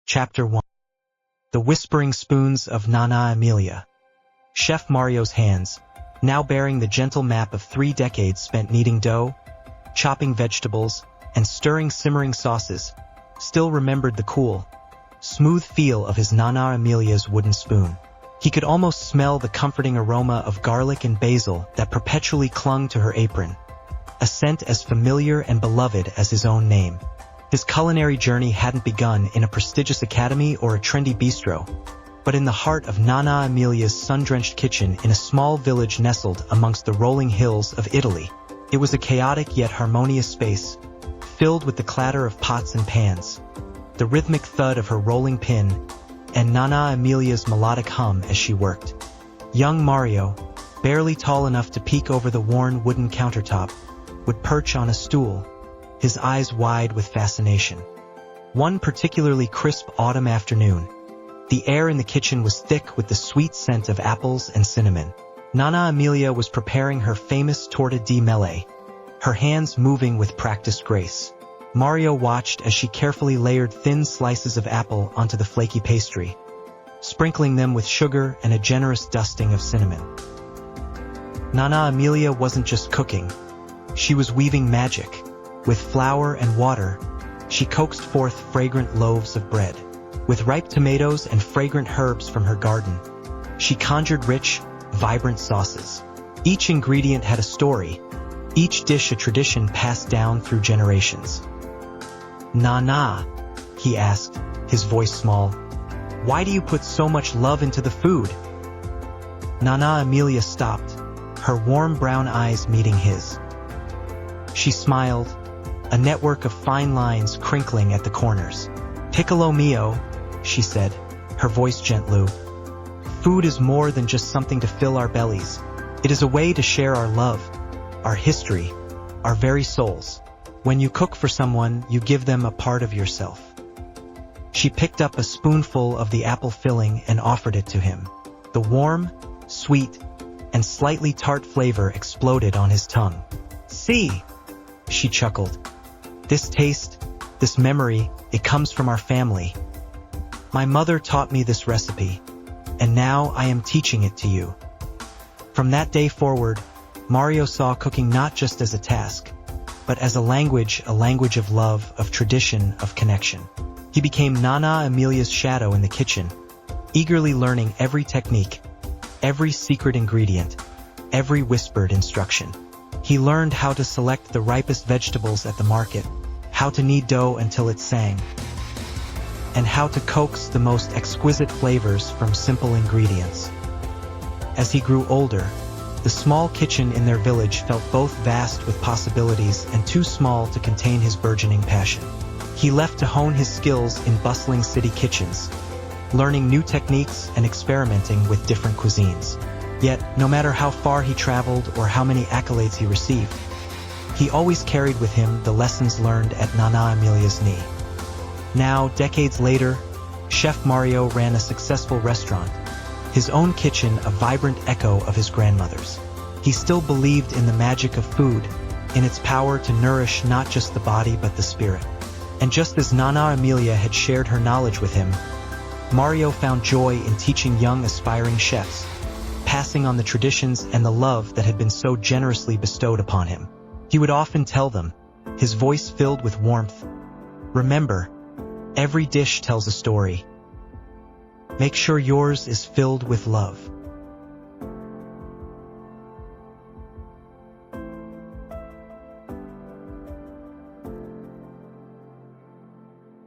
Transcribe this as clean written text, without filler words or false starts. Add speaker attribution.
Speaker 1: Chapter 1. The Whispering Spoons of Nonna Emilia. Chef Mario's hands, now bearing the gentle map of 3 decades spent kneading dough, chopping vegetables, and stirring simmering sauces, still remembered the cool, smooth feel of his Nonna Emilia's wooden spoon. He could almost smell the comforting aroma of garlic and basil that perpetually clung to her apron, a scent as familiar and beloved as his own name. His culinary journey hadn't begun in a prestigious academy or a trendy bistro, but in the heart of Nonna Emilia's sun-drenched kitchen in a small village nestled amongst the rolling hills of Italy. It was a chaotic yet harmonious space, filled with the clatter of pots and pans, the rhythmic thud of her rolling pin, and Nonna Emilia's melodic hum as she worked. Young Mario, barely tall enough to peek over the worn wooden countertop, would perch on a stool, his eyes wide with fascination. One particularly crisp autumn afternoon, the air in the kitchen was thick with the sweet scent of apples and cinnamon. Nonna Emilia was preparing her famous torta di mele, her hands moving with practiced grace. Mario watched as she carefully layered thin slices of apple onto the flaky pastry, sprinkling them with sugar and a generous dusting of cinnamon. Nonna Emilia wasn't just cooking, she was weaving magic. With flour and water, she coaxed forth fragrant loaves of bread. With ripe tomatoes and fragrant herbs from her garden, she conjured rich, vibrant sauces. Each ingredient had a story, each dish a tradition passed down through generations. "Nonna," he asked, his voice small, "why do you put so much love into the food?" Nonna Emilia stopped, her warm brown eyes meeting his. She smiled, a network of fine lines crinkling at the corners. "Piccolo mio," she said, her voice gentle. "Food is more than just something to fill our bellies. It is a way to share our love, our history, our very souls. When you cook for someone, you give them a part of yourself." She picked up a spoonful of the apple filling and offered it to him. The warm, sweet, and slightly tart flavor exploded on his tongue. "See," she chuckled. "This taste, this memory, it comes from our family. My mother taught me this recipe, and now I am teaching it to you." From that day forward, Mario saw cooking not just as a task, but as a language of love, of tradition, of connection. He became Nonna Emilia's shadow in the kitchen, eagerly learning every technique, every secret ingredient, every whispered instruction. He learned how to select the ripest vegetables at the market, how to knead dough until it sang, and how to coax the most exquisite flavors from simple ingredients. As he grew older, the small kitchen in their village felt both vast with possibilities and too small to contain his burgeoning passion. He left to hone his skills in bustling city kitchens, learning new techniques and experimenting with different cuisines. Yet, no matter how far he traveled or how many accolades he received, he always carried with him the lessons learned at Nonna Emilia's knee. Now, decades later, Chef Mario ran a successful restaurant, his own kitchen a vibrant echo of his grandmother's. He still believed in the magic of food, in its power to nourish not just the body but the spirit. And just as Nonna Emilia had shared her knowledge with him, Mario found joy in teaching young aspiring chefs, passing on the traditions and the love that had been so generously bestowed upon him. He would often tell them, his voice filled with warmth, "Remember, every dish tells a story. Make sure yours is filled with love."